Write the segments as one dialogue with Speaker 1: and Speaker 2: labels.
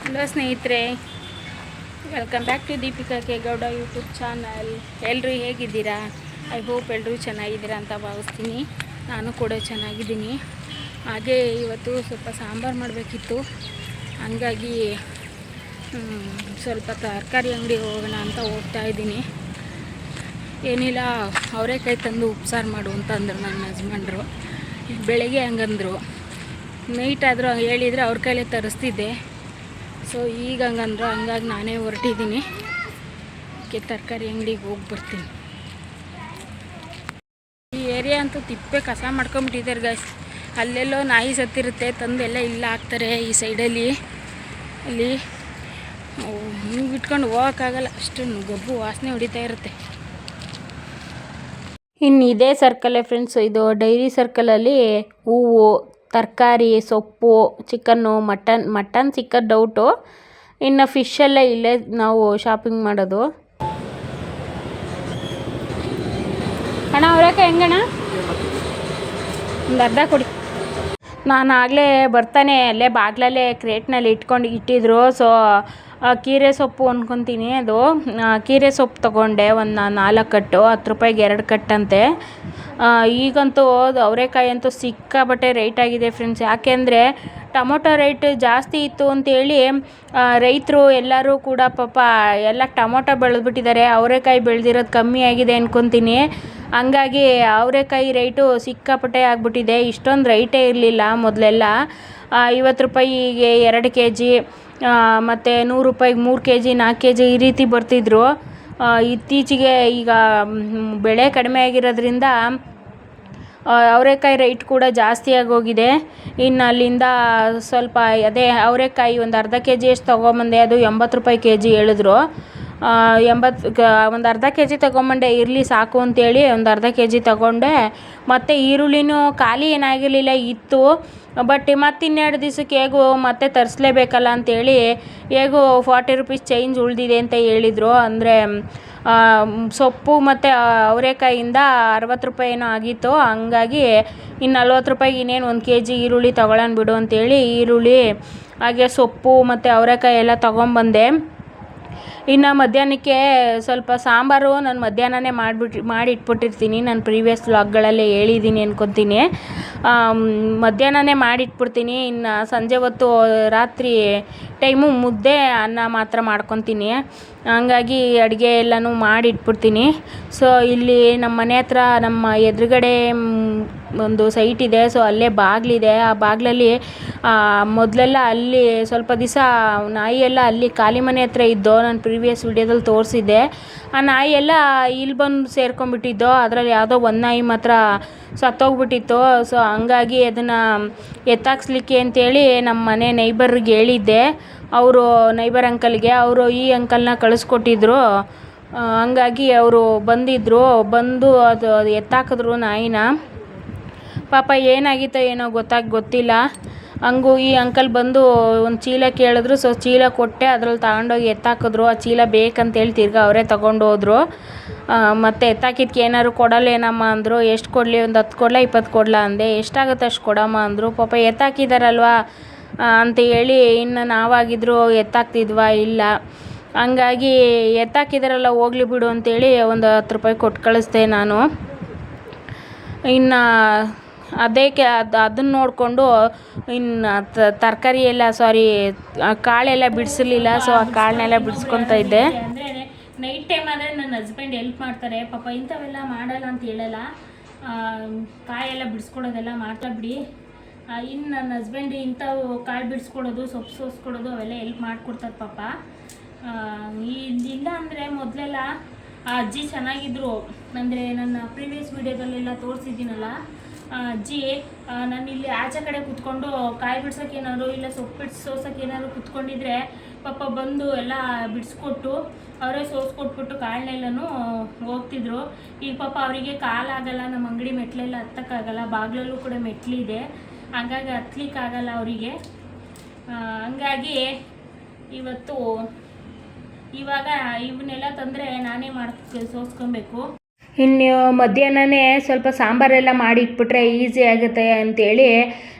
Speaker 1: Hello ಸ್ನೇಹಿತರೆ, welcome back to Deepika K Gowda YouTube channel. ಎಲ್ಲರೂ ಹೇಗಿದ್ದೀರಾ? ಐ ಹೋಪ್ ಎಲ್ಲರೂ ಚೆನ್ನಾಗಿದ್ದೀರಾ ಅಂತ ಭಾವಿಸ್ತೀನಿ. ನಾನು ಕೂಡ ಚೆನ್ನಾಗಿದ್ದೀನಿ. ಹಾಗೆ ಇವತ್ತು ಸ್ವಲ್ಪ ಸಾಂಬಾರು ಮಾಡಬೇಕಿತ್ತು, ಹಂಗಾಗಿ ಸ್ವಲ್ಪ ತರಕಾರಿ ಅಂಗಡಿ ಹೋಗೋಣ ಅಂತ ಹೋಗ್ತಾ ಇದ್ದೀನಿ. ಏನಿಲ್ಲ, ಅವರೆಕಾಯಿ ತಂದು ಉಪ್ಸಾರು ಮಾಡು ಅಂತಂದರು ನನ್ನ ಹಸ್ಬೆಂಡ್ರು. ಬೆಳಗ್ಗೆ ಹಂಗಂದರು, ನೈಟ್ ಆದರೂ ಹೇಳಿದರೆ ಅವ್ರ ಕೈಲೇ ತರಿಸ್ತಿದ್ದೆ. ಸೊ ಈಗ ಹಂಗಂದ್ರು, ಹಂಗಾಗಿ ನಾನೇ ಹೊರಟಿದ್ದೀನಿ. ತರಕಾರಿ ಅಂಗಡಿಗೆ ಹೋಗಿ ಬರ್ತೀನಿ. ಈ ಏರಿಯಾ ಅಂತೂ ತಿಪ್ಪೆ ಕಸ ಮಾಡ್ಕೊಂಬಿಟ್ಟಿದ್ದಾರೆ ಗಾಯ್ಸ್. ಅಲ್ಲೆಲ್ಲೋ ನಾಯಿ ಸತ್ತಿರುತ್ತೆ, ತಂದೆಲ್ಲ ಇಲ್ಲ ಹಾಕ್ತಾರೆ. ಈ ಸೈಡಲ್ಲಿ ಅಲ್ಲಿ ನೀವು ಬಿಟ್ಕೊಂಡು ಹೋಗೋಕ್ಕಾಗಲ್ಲ, ಅಷ್ಟು ಗಬ್ಬು ವಾಸನೆ ಹೊಡಿತಾ ಇರುತ್ತೆ. ಇನ್ನು ಇದೇ ಸರ್ಕಲ್ಲೇ ಫ್ರೆಂಡ್ಸ್, ಇದು ಡೈರಿ ಸರ್ಕಲಲ್ಲಿ ಹೂವು, ತರಕಾರಿ, ಸೊಪ್ಪು, ಚಿಕನ್ನು, ಮಟನ್ ಸಿಕ್ಕದು ಡೌಟು. ಇನ್ನು ಫಿಶಲ್ಲೇ ಇಲ್ಲೇ ನಾವು ಶಾಪಿಂಗ್ ಮಾಡೋದು. ಅಣ್ಣ ಅವರೆಕಾಯಿ ಹೆಂಗಣ್ಣ? ಒಂದು ಅರ್ಧ ಕೊಡಿ. ನಾನು ಆಗಲೇ ಬರ್ತಾನೆ ಅಲ್ಲೇ ಬಾಗಿಲಲ್ಲೇ ಕ್ರೇಟ್ನಲ್ಲಿ ಇಟ್ಟಿದ್ರು. ಸೊ ಕೀರೆ ಸೊಪ್ಪು ಅಂದ್ಕೊತೀನಿ. ಅದು ಕೀರೆ ಸೊಪ್ಪು ತೊಗೊಂಡೆ, ಒಂದು 4 ಕಟ್ಟು, 10 ರೂಪಾಯಿಗೆ 2 ಕಟ್ಟಂತೆ. ಈಗಂತೂ ಅವರೆಕಾಯಿ ಅಂತೂ ಸಿಕ್ಕಾಬಟ್ಟೆ ರೇಟ್ ಆಗಿದೆ ಫ್ರೆಂಡ್ಸ್. ಯಾಕೆಂದರೆ ಟೊಮೊಟೊ ರೇಟ್ ಜಾಸ್ತಿ ಇತ್ತು ಅಂತೇಳಿ ರೈತರು ಎಲ್ಲರೂ ಕೂಡ ಪಾಪ ಎಲ್ಲ ಟೊಮೊಟೊ ಬೆಳೆದ್ಬಿಟ್ಟಿದ್ದಾರೆ. ಅವರೆಕಾಯಿ ಬೆಳೆದಿರೋದು ಕಮ್ಮಿ ಆಗಿದೆ ಅಂದ್ಕೊತೀನಿ. ಹಂಗಾಗಿ ಅವರೆಕಾಯಿ ರೇಟು ಸಿಕ್ಕಾಪಟ್ಟೆ ಆಗಿಬಿಟ್ಟಿದೆ. ಇಷ್ಟೊಂದು ರೈಟೇ ಇರಲಿಲ್ಲ ಮೊದಲೆಲ್ಲ. 50 ರೂಪಾಯಿಗೆ 2 kg, ಮತ್ತು 100 ರೂಪಾಯಿಗೆ 3 kg, 4 kg ಈ ರೀತಿ ಬರ್ತಿದ್ರು. ಇತ್ತೀಚೆಗೆ ಈಗ ಬೆಳೆ ಕಡಿಮೆ ಆಗಿರೋದ್ರಿಂದ ಅವರೆಕಾಯಿ ರೇಟ್ ಕೂಡ ಜಾಸ್ತಿ ಆಗೋಗಿದೆ. ಇನ್ನು ಅಲ್ಲಿಂದ ಸ್ವಲ್ಪ ಅದೇ ಅವರೆಕಾಯಿ ಒಂದು ಅರ್ಧ kg ಎಷ್ಟು ತೊಗೊಂಬಂದೆ. ಅದು 80 ರೂಪಾಯಿ kg ಹೇಳಿದ್ರು. ಒಂದು ಅರ್ಧ kg ತೊಗೊಂಬಂಡೆ, ಇರಲಿ ಸಾಕು ಅಂತೇಳಿ ಒಂದು ಅರ್ಧ kg ತೊಗೊಂಡೆ. ಮತ್ತು ಈರುಳ್ಳಿನೂ ಖಾಲಿ ಏನಾಗಿರಲಿಲ್ಲ, ಇತ್ತು. ಬಟ್ ಮತ್ತು 2 ದಿವಸಕ್ಕೆ ಹೇಗೂ ಮತ್ತೆ ತರಿಸ್ಲೇಬೇಕಲ್ಲ ಅಂತೇಳಿ ಹೇಗೂ 40 ರೂಪೀಸ್ ಚೇಂಜ್ ಉಳಿದಿದೆ ಅಂತ ಹೇಳಿದರು. ಅಂದರೆ ಸೊಪ್ಪು ಮತ್ತು ಅವರೆಕಾಯಿಂದ 60 ರೂಪಾಯಿ ಏನೋ ಆಗಿತ್ತು. ಹಂಗಾಗಿ ಇನ್ನು 40 ರೂಪಾಯಿಗೆ ಇನ್ನೇನು 1 kg ಈರುಳ್ಳಿ ತೊಗೊಳ್ಳೋಣ ಬಿಡು ಅಂತೇಳಿ ಈರುಳ್ಳಿ, ಹಾಗೆ ಸೊಪ್ಪು ಮತ್ತು ಅವರೆಕಾಯಿ ಎಲ್ಲ ತೊಗೊಂಬಂದೆ. ಇನ್ನು ಮಧ್ಯಾಹ್ನಕ್ಕೆ ಸ್ವಲ್ಪ ಸಾಂಬಾರು ನಾನು ಮಧ್ಯಾಹ್ನನೇ ಮಾಡಿಟ್ಬಿಟ್ಟಿರ್ತೀನಿ. ನಾನು ಪ್ರೀವಿಯಸ್ ವ್ಲಾಗ್ಗಳಲ್ಲೇ ಹೇಳಿದ್ದೀನಿ ಅನ್ಕೊತೀನಿ. ಮಧ್ಯಾಹ್ನನೇ ಮಾಡಿಟ್ಬಿಡ್ತೀನಿ. ಇನ್ನು ಸಂಜೆ ಹೊತ್ತು ರಾತ್ರಿ ಟೈಮು ಮುದ್ದೆ ಅನ್ನ ಮಾತ್ರ ಮಾಡ್ಕೊತೀನಿ. ಹಂಗಾಗಿ ಅಡುಗೆ ಎಲ್ಲನೂ ಮಾಡಿಟ್ಬಿಡ್ತೀನಿ. ಸೊ ಇಲ್ಲಿ ನಮ್ಮ ಮನೆ ಹತ್ರ ನಮ್ಮ ಎದುರುಗಡೆ ಒಂದು ಸೈಟ್ ಇದೆ. ಸೊ ಅಲ್ಲೇ ಬಾಗಿಲಿದೆ. ಆ ಬಾಗಿಲಲ್ಲಿ ಮೊದಲೆಲ್ಲ ಅಲ್ಲಿ ಸ್ವಲ್ಪ ದಿವಸ ನಾಯಿ ಎಲ್ಲ ಅಲ್ಲಿ ಖಾಲಿ ಮನೆ ಹತ್ರ ಇದ್ದೋ. ನಾನು ಪ್ರೀವಿಯಸ್ ವಿಡಿಯೋದಲ್ಲಿ ತೋರಿಸಿದ್ದೆ. ಆ ನಾಯಿ ಎಲ್ಲ ಇಲ್ಲಿ ಬಂದು ಸೇರ್ಕೊಂಡ್ಬಿಟ್ಟಿದ್ದೋ. ಅದರಲ್ಲಿ ಯಾವುದೋ ಒಂದು ನಾಯಿ ಮಾತ್ರ ಸತ್ತೋಗ್ಬಿಟ್ಟಿತ್ತು. ಸೊ ಹಂಗಾಗಿ ಅದನ್ನು ಎತ್ತಾಕ್ಸ್ಲಿಕ್ಕೆ ಅಂತೇಳಿ ನಮ್ಮ ಮನೆ ನೈಬರ್ಗೆ ಹೇಳಿದ್ದೆ. ಅವರು ನೈಬರ್ ಅಂಕಲ್ಗೆ ಅವರು ಈ ಅಂಕಲ್ನ ಕಳಿಸ್ಕೊಟ್ಟಿದ್ರು. ಹಂಗಾಗಿ ಅವರು ಬಂದು ಅದು ಎತ್ತಾಕಿದ್ರು ನಾಯಿನ. ಪಾಪ ಏನಾಗಿತ್ತೋ ಏನೋ ಗೊತ್ತಿಲ್ಲ. ಹಂಗೂ ಈ ಅಂಕಲ್ ಬಂದು ಒಂದು ಚೀಲ ಕೇಳಿದ್ರು. ಸೊ ಚೀಲ ಕೊಟ್ಟೆ, ಅದ್ರಲ್ಲಿ ತಗೊಂಡೋಗಿ ಎತ್ತಾಕಿದ್ರು. ಆ ಚೀಲ ಬೇಕಂತೇಳಿ ತಿರ್ಗಿ ಅವರೇ ತೊಗೊಂಡು ಹೋದ್ರು. ಮತ್ತು ಎತ್ತಾಕಿದ್ಕೆ ಏನಾದ್ರು ಕೊಡಲ್ಲೇನಮ್ಮ ಅಂದರು. ಎಷ್ಟು ಕೊಡಲಿ? ಒಂದು 10 ಕೊಡಲ 20 ಕೊಡಲ ಅಂದೆ. ಎಷ್ಟಾಗುತ್ತೆ ಅಷ್ಟು ಕೊಡಮ್ಮ ಅಂದರು. ಪಾಪ ಎತ್ತಾಕಿದಾರಲ್ವ ಅಂತ ಹೇಳಿ ಇನ್ನು ನಾವಾಗಿದ್ರು ಎತ್ತಾಕ್ತಿದ್ವಾ? ಇಲ್ಲ. ಹಂಗಾಗಿ ಎತ್ತಾಕಿದಾರಲ್ಲ ಹೋಗ್ಲಿ ಬಿಡು ಅಂತೇಳಿ ಒಂದು 10 ರೂಪಾಯಿ ಕೊಟ್ಟು ಕಳಿಸ್ದೆ ನಾನು. ಇನ್ನು ಅದನ್ನು ನೋಡಿಕೊಂಡು ಇನ್ನು ತರಕಾರಿ ಎಲ್ಲ ಕಾಳೆಲ್ಲ ಬಿಡಿಸಿರ್ಲಿಲ್ಲ. ಸೊ ಆ ಕಾಳನ್ನೆಲ್ಲ ಬಿಡಿಸ್ಕೊತಾ ಇದ್ದೆ. ಅಂದರೆ ನೈಟ್ ಟೈಮ್ ಆದರೆ ನನ್ನ ಹಸ್ಬೆಂಡ್ ಹೆಲ್ಪ್ ಮಾಡ್ತಾರೆ. ಪಾಪ ಇಂಥವೆಲ್ಲ ಮಾಡಲ್ಲ ಅಂತ ಹೇಳಲ್ಲ. ಕಾಯೆಲ್ಲ ಬಿಡಿಸ್ಕೊಡೋದೆಲ್ಲ ಮಾಡ್ತಾ ಬಿಡಿ. ಇನ್ನು ನನ್ನ ಹಸ್ಬೆಂಡ್ ಇಂಥವು ಕಾಳು ಬಿಡಿಸ್ಕೊಡೋದು, ಸೊಪ್ಪು ಸೋಸ್ಕೊಡೋದು ಅವೆಲ್ಲ ಹೆಲ್ಪ್ ಮಾಡಿಕೊಡ್ತಾರೆ ಪಾಪ. ಇಲ್ಲ ಅಂದರೆ ಮೊದಲೆಲ್ಲ ಆ ಅಜ್ಜಿ ಚೆನ್ನಾಗಿದ್ರು. ಅಂದರೆ ನನ್ನ ಪ್ರೀವಿಯಸ್ ವೀಡಿಯೋದಲ್ಲೆಲ್ಲ ತೋರಿಸಿದ್ದೀನಲ್ಲ, ಅಜ್ಜಿ ನಾನಿಲ್ಲಿ ಆಚೆ ಕಡೆ ಕೂತ್ಕೊಂಡು ಕಾಯಿ ಬಿಡ್ಸೋಕೆ ಏನಾದ್ರು ಇಲ್ಲ ಸೊಪ್ಪು ಸೋಸೋಕೆ ಏನಾದ್ರು ಕೂತ್ಕೊಂಡಿದ್ರೆ ಪಾಪ ಬಂದು ಎಲ್ಲ ಬಿಡಿಸ್ಕೊಟ್ಟು ಅವರೇ ಸೋಸ್ಕೊಟ್ಬಿಟ್ಟು ಕಾಳನ್ನೆಲ್ಲನೂ ಹೋಗ್ತಿದ್ರು. ಈಗ ಪಾಪ ಅವರಿಗೆ ಕಾಲಾಗಲ್ಲ, ನಮ್ಮ ಅಂಗಡಿ ಮೆಟ್ಲೆಲ್ಲ ಹತ್ತಕ್ಕಾಗಲ್ಲ. ಬಾಗಿಲಲ್ಲೂ ಕೂಡ ಮೆಟ್ಲಿದೆ, ಹಾಗಾಗಿ ಹತ್ಲಿಕ್ಕಾಗಲ್ಲ ಅವರಿಗೆ. ಹಂಗಾಗಿ ಇವಾಗ ಇವನ್ನೆಲ್ಲ ತಂದರೆ ನಾನೇ ಸೋಸ್ಕೊಬೇಕು. ಇನ್ನು ಮಧ್ಯಾಹ್ನನೇ ಸ್ವಲ್ಪ ಸಾಂಬಾರೆಲ್ಲ ಮಾಡಿಟ್ಬಿಟ್ರೆ ಈಸಿ ಆಗುತ್ತೆ ಅಂತೇಳಿ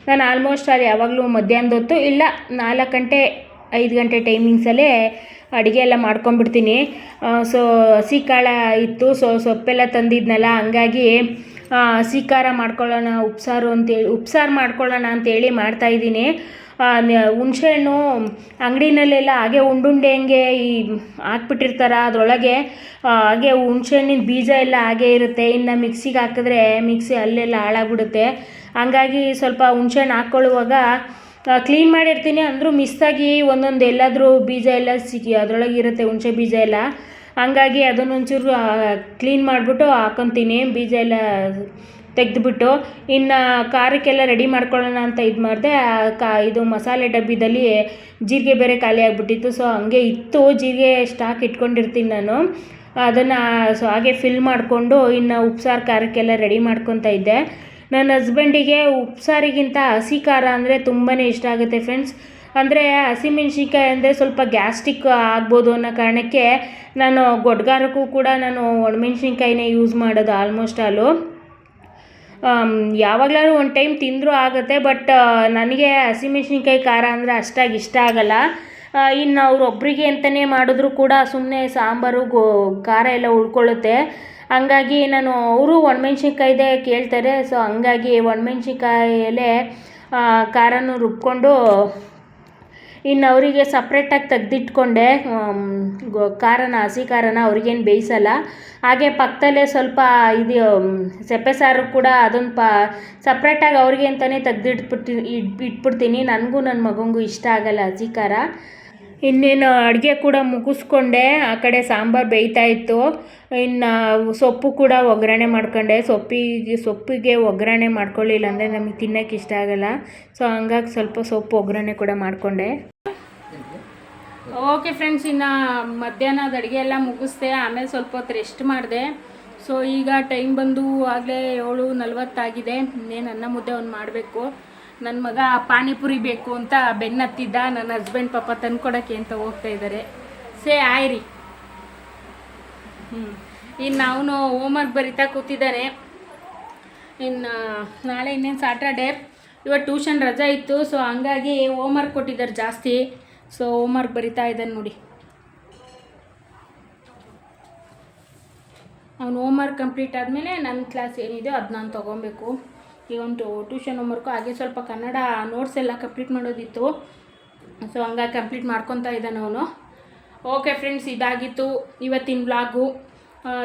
Speaker 1: ನಾನು ಆಲ್ಮೋಸ್ಟ್ ಅಲ್ಲಿ ಯಾವಾಗಲೂ ಮಧ್ಯಾಹ್ನದ ಹೊತ್ತು ಇಲ್ಲ 4 ಗಂಟೆ 5 ಗಂಟೆ ಟೈಮಿಂಗ್ಸಲ್ಲೇ ಅಡುಗೆ ಎಲ್ಲ ಮಾಡ್ಕೊಂಬಿಡ್ತೀನಿ. ಸೊ ಹಸಿ ಕಾಳು ಇತ್ತು, ಸೊಪ್ಪೆಲ್ಲ ತಂದಿದ್ನಲ್ಲ, ಹಂಗಾಗಿ ಹಸಿ ಖಾರ ಮಾಡ್ಕೊಳ್ಳೋಣ, ಉಪ್ಸಾರು ಮಾಡ್ಕೊಳ್ಳೋಣ ಅಂತೇಳಿ ಮಾಡ್ತಾಯಿದ್ದೀನಿ. ಹುಣಸೆಹಣ್ಣು ಅಂಗಡಿನಲ್ಲೆಲ್ಲ ಹಾಗೆ ಉಂಡುಂಡೆ ಹಂಗೆ ಹಾಕ್ಬಿಟ್ಟಿರ್ತಾರೆ, ಅದರೊಳಗೆ ಹಾಗೆ ಹುಣಸೆಹಣ್ಣಿನ ಬೀಜ ಎಲ್ಲ ಹಾಗೆ ಇರುತ್ತೆ. ಇನ್ನು ಮಿಕ್ಸಿಗೆ ಹಾಕಿದ್ರೆ ಮಿಕ್ಸಿ ಅಲ್ಲೆಲ್ಲ ಹಾಳಾಗ್ಬಿಡುತ್ತೆ. ಹಂಗಾಗಿ ಸ್ವಲ್ಪ ಹುಣಸೆಹಣ್ಣು ಹಾಕ್ಕೊಳ್ಳುವಾಗ ಕ್ಲೀನ್ ಮಾಡಿರ್ತೀನಿ, ಅಂದರೂ ಮಿಸ್ಸಾಗಿ ಒಂದೊಂದು ಎಲ್ಲಾದರೂ ಬೀಜ ಎಲ್ಲ ಸಿಕ್ಕಿ ಅದರೊಳಗೆ ಇರುತ್ತೆ ಹುಣಸೆ ಬೀಜ ಎಲ್ಲ. ಹಂಗಾಗಿ ಅದನ್ನೊಂಚೂರು ಕ್ಲೀನ್ ಮಾಡಿಬಿಟ್ಟು ಹಾಕ್ಕೊತೀನಿ, ಬೀಜ ಎಲ್ಲ ತೆಗೆದುಬಿಟ್ಟು. ಇನ್ನು ಖಾರಕ್ಕೆಲ್ಲ ರೆಡಿ ಮಾಡ್ಕೊಳ್ಳೋಣ ಅಂತ ಇದು ಮಾಡಿದೆ. ಇದು ಮಸಾಲೆ ಡಬ್ಬಿದಲ್ಲಿ ಜೀರಿಗೆ ಬೇರೆ ಖಾಲಿ ಆಗಿಬಿಟ್ಟಿತ್ತು. ಸೊ ಹಂಗೆ ಇತ್ತು, ಜೀರಿಗೆ ಸ್ಟಾಕ್ ಇಟ್ಕೊಂಡಿರ್ತೀನಿ ನಾನು, ಅದನ್ನು ಸೊ ಹಾಗೆ ಫಿಲ್ ಮಾಡಿಕೊಂಡು ಇನ್ನು ಉಪ್ಸಾರು ಖಾರಕ್ಕೆಲ್ಲ ರೆಡಿ ಮಾಡ್ಕೊತಾ ಇದ್ದೆ. ನನ್ನ ಹಸ್ಬೆಂಡಿಗೆ ಉಪ್ಸಾರಿಗಿಂತ ಹಸಿ ಖಾರ ಅಂದರೆ ತುಂಬಾ ಇಷ್ಟ ಆಗುತ್ತೆ ಫ್ರೆಂಡ್ಸ್. ಅಂದರೆ ಹಸಿಮೆಣ್ಸಿನ್ಕಾಯಿ ಅಂದರೆ ಸ್ವಲ್ಪ ಗ್ಯಾಸ್ಟ್ರಿಕ್ ಆಗ್ಬೋದು ಅನ್ನೋ ಕಾರಣಕ್ಕೆ ನಾನು ಗೊಡ್ಗಾರಕ್ಕೂ ಕೂಡ ನಾನು ಒಣಮೆಣ್ಸಿನ್ಕಾಯಿನೇ ಯೂಸ್ ಮಾಡೋದು ಆಲ್ಮೋಸ್ಟ್ ಆಲು. ಯಾವಾಗಲಾದ್ರೂ ಒಂದು ಟೈಮ್ ತಿಂದರೂ ಆಗುತ್ತೆ, ಬಟ್ ನನಗೆ ಹಸಿಮೆಣ್ಸಿನ್ಕಾಯಿ ಖಾರ ಅಂದರೆ ಅಷ್ಟಾಗಿ ಇಷ್ಟ ಆಗಲ್ಲ. ಇನ್ನು ಅವರೊಬ್ಬರಿಗೆ ಅಂತಲೇ ಮಾಡಿದ್ರು ಕೂಡ ಸುಮ್ಮನೆ ಸಾಂಬಾರು ಖಾರ ಎಲ್ಲ ಉಳ್ಕೊಳ್ಳುತ್ತೆ. ಹಂಗಾಗಿ ಅವರು ಒಣಮೆಣ್ಸಿನ್ಕಾಯಿದೇ ಕೇಳ್ತಾರೆ. ಸೊ ಹಂಗಾಗಿ ಒಣಮೆಣ್ಸಿನ್ಕಾಯಲ್ಲೇ ಖಾರನೂ ರುಬ್ಕೊಂಡು ಇನ್ನು ಅವರಿಗೆ ಸಪ್ರೇಟಾಗಿ ತೆಗ್ದಿಟ್ಕೊಂಡೆ. ಖಾರನ, ಹಸಿ ಖಾರನ ಅವ್ರಿಗೇನು ಬೇಯಿಸಲ್ಲ. ಹಾಗೆ ಪಕ್ಕದಲ್ಲೇ ಸ್ವಲ್ಪ ಇದು ಸೆಪ್ಪೆ ಸಾರು ಕೂಡ ಅದೊಂದು ಸಪ್ರೇಟಾಗಿ ಅವ್ರಿಗೆ ಅಂತಲೇ ಇಟ್ಬಿಡ್ತೀನಿ. ನನಗೂ ನನ್ನ ಮಗನಿಗೂ ಇಷ್ಟ ಆಗಲ್ಲ ಹಸಿ ಖಾರ. ಇನ್ನೇನು ಅಡುಗೆ ಕೂಡ ಮುಗಿಸ್ಕೊಂಡೆ, ಆ ಕಡೆ ಸಾಂಬಾರು ಬೇಯ್ತಾ ಇತ್ತು. ಇನ್ನು ಸೊಪ್ಪು ಕೂಡ ಒಗ್ಗರಣೆ ಮಾಡ್ಕೊಂಡೆ. ಸೊಪ್ಪಿಗೆ ಒಗ್ಗರಣೆ ಮಾಡ್ಕೊಳ್ಳಿಲ್ಲ ಅಂದರೆ ನಮಗೆ ತಿನ್ನೋಕ್ಕೆ ಇಷ್ಟ ಆಗಲ್ಲ. ಸೊ ಹಂಗಾಗಿ ಸ್ವಲ್ಪ ಸೊಪ್ಪು ಒಗ್ಗರಣೆ ಕೂಡ ಮಾಡಿಕೊಂಡೆ. ಓಕೆ ಫ್ರೆಂಡ್ಸ್, ಇನ್ನು ಮಧ್ಯಾಹ್ನದ ಅಡುಗೆ ಎಲ್ಲ ಮುಗಿಸ್ದೆ. ಆಮೇಲೆ ಸ್ವಲ್ಪ ಹೊತ್ತು ರೆಸ್ಟ್ ಮಾಡಿದೆ. ಸೊ ಈಗ ಟೈಮ್ ಬಂದು ಆಗಲೇ 7:40 ಆಗಿದೆ. ಇನ್ನೇನು ಅನ್ನ ಮುದ್ದೆ ಒಂದು ಮಾಡಬೇಕು. ನನ್ನ ಮಗ ಪಾನಿಪುರಿ ಬೇಕು ಅಂತ ಬೆನ್ನತ್ತಿದ್ದ. ನನ್ನ ಹಸ್ಬೆಂಡ್ ಪಾಪ ತಂದ್ಕೊಡೋಕ್ಕೆ ಅಂತ ಹೋಗ್ತಾ ಇದ್ದಾರೆ. ಆಯ್ರಿ. ಇನ್ನು ಅವನು ಹೋಮ್ವರ್ಕ್ ಬರಿತಾ ಕೂತಿದ್ದಾನೆ. ಇನ್ನು ನಾಳೆ ಇನ್ನೇನು ಸಾಟರ್ಡೆ, ಇವತ್ತು ಟ್ಯೂಷನ್ ರಜಾ ಇತ್ತು. ಸೊ ಹಂಗಾಗಿ ಹೋಮ್ವರ್ಕ್ ಕೊಟ್ಟಿದ್ದಾರೆ ಜಾಸ್ತಿ. ಸೊ ಹೋಮ್ವರ್ಕ್ ಬರಿತಾ ಇದ್ದಾನೆ ನೋಡಿ. ಅವನು ಹೋಮ್ವರ್ಕ್ ಕಂಪ್ಲೀಟ್ ಆದಮೇಲೆ ನನ್ನ ಕ್ಲಾಸ್ ಏನಿದೆ ಅದು ನಾನು ತೊಗೊಬೇಕು. ಈಗ ಒಂದು ಟ್ಯೂಷನ್ ಹೋಮ್ವರ್ಕು, ಹಾಗೆ ಸ್ವಲ್ಪ ಕನ್ನಡ ನೋಟ್ಸ್ ಎಲ್ಲ ಕಂಪ್ಲೀಟ್ ಮಾಡೋದಿತ್ತು. ಸೊ ಹಂಗಾಗಿ ಕಂಪ್ಲೀಟ್ ಮಾಡ್ಕೊತಾ ಇದ್ದಾನೆ ಅವನು. ಓಕೆ ಫ್ರೆಂಡ್ಸ್, ಇದಾಗಿತ್ತು ಇವತ್ತಿನ ವ್ಲಾಗು.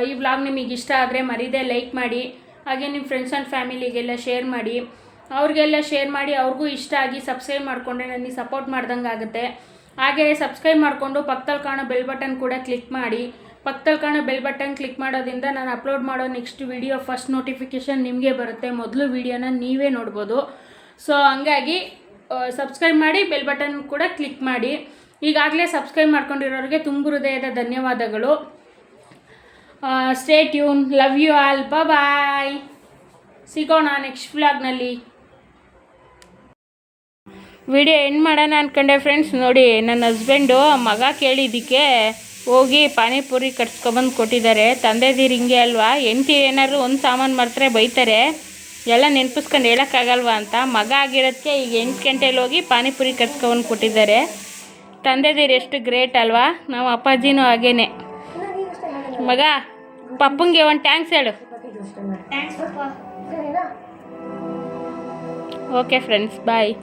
Speaker 1: ಈ ವ್ಲಾಗ್ ನಿಮಗೆ ಇಷ್ಟ ಆದರೆ ಮರೀದೆ ಲೈಕ್ ಮಾಡಿ. ಹಾಗೆ ನಿಮ್ಮ ಫ್ರೆಂಡ್ಸ್ ಆ್ಯಂಡ್ ಫ್ಯಾಮಿಲಿಗೆಲ್ಲ ಶೇರ್ ಮಾಡಿ. ಅವ್ರಿಗೆಲ್ಲ ಶೇರ್ ಮಾಡಿ, ಅವ್ರಿಗೂ ಇಷ್ಟ ಆಗಿ ಸಬ್ಸ್ಕ್ರೈಬ್ ಮಾಡಿಕೊಂಡ್ರೆ ನನಗೆ ಸಪೋರ್ಟ್ ಮಾಡ್ದಂಗೆ ಆಗುತ್ತೆ. ಹಾಗೆ ಸಬ್ಸ್ಕ್ರೈಬ್ ಮಾಡಿಕೊಂಡು ಪಕ್ಕದಲ್ಲಿ ಕಾಣೋ ಬೆಲ್ ಬಟನ್ ಕೂಡ ಕ್ಲಿಕ್ ಮಾಡಿ. ಪಕ್ಕದಲ್ಲಿ ಕಾಣೋ ಬೆಲ್ ಬಟನ್ ಕ್ಲಿಕ್ ಮಾಡೋದ್ರಿಂದ ನಾನು ಅಪ್ಲೋಡ್ ಮಾಡೋ ನೆಕ್ಸ್ಟ್ ವಿಡಿಯೋ ಫಸ್ಟ್ ನೋಟಿಫಿಕೇಷನ್ ನಿಮಗೆ ಬರುತ್ತೆ. ಮೊದಲು ವಿಡಿಯೋನ ನೀವೇ ನೋಡ್ಬೋದು. ಸೊ ಹಂಗಾಗಿ ಸಬ್ಸ್ಕ್ರೈಬ್ ಮಾಡಿ, ಬೆಲ್ ಬಟನ್ ಕೂಡ ಕ್ಲಿಕ್ ಮಾಡಿ. ಈಗಾಗಲೇ ಸಬ್ಸ್ಕ್ರೈಬ್ ಮಾಡ್ಕೊಂಡಿರೋರಿಗೆ ತುಂಬ ಹೃದಯದ ಧನ್ಯವಾದಗಳು. Stay tune, love you all, bye. ಸಿಗೋಣ ನೆಕ್ಸ್ಟ್ ವ್ಲಾಗ್ನಲ್ಲಿ. ವಿಡಿಯೋ ಎಂಡ್ ಮಾಡೋಣ ಅಂದ್ಕೊಂಡೆ ಫ್ರೆಂಡ್ಸ್. ನೋಡಿ, ನನ್ನ ಹಸ್ಬೆಂಡು ಮಗ ಕೇಳಿದ್ದಕ್ಕೆ ಹೋಗಿ ಪಾನಿಪುರಿ ಕಟ್ಸ್ಕೊಬಂದು ಕೊಟ್ಟಿದ್ದಾರೆ. ತಂದೆದೀರು ಹಿಂಗೆ ಅಲ್ವಾ, ಹೆಂಡ್ತಿ ಏನಾದ್ರು ಒಂದು ಸಾಮಾನು ಮರೆತರೆ ಬೈತಾರೆ, ಎಲ್ಲ ನೆನಪಿಸ್ಕೊಂಡು ಹೇಳೋಕ್ಕಾಗಲ್ವಾ ಅಂತ. ಮಗ ಆಗಿರೋದಕ್ಕೆ ಈಗ 8 ಗಂಟೆಲಿ ಹೋಗಿ ಪಾನಿಪುರಿ ಕಟ್ಸ್ಕೊಬಂದು ಕೊಟ್ಟಿದ್ದಾರೆ. ತಂದೆದೀರು ಎಷ್ಟು ಗ್ರೇಟ್ ಅಲ್ವಾ. ನಾವು ಅಪ್ಪಾಜಿನೂ ಹಾಗೇನೆ. ಮಗ, ಪಪ್ಪಂಗೆ ಒಂದು ಥ್ಯಾಂಕ್ಸ್ ಹೇಳು. ಓಕೆ ಫ್ರೆಂಡ್ಸ್, ಬಾಯ್.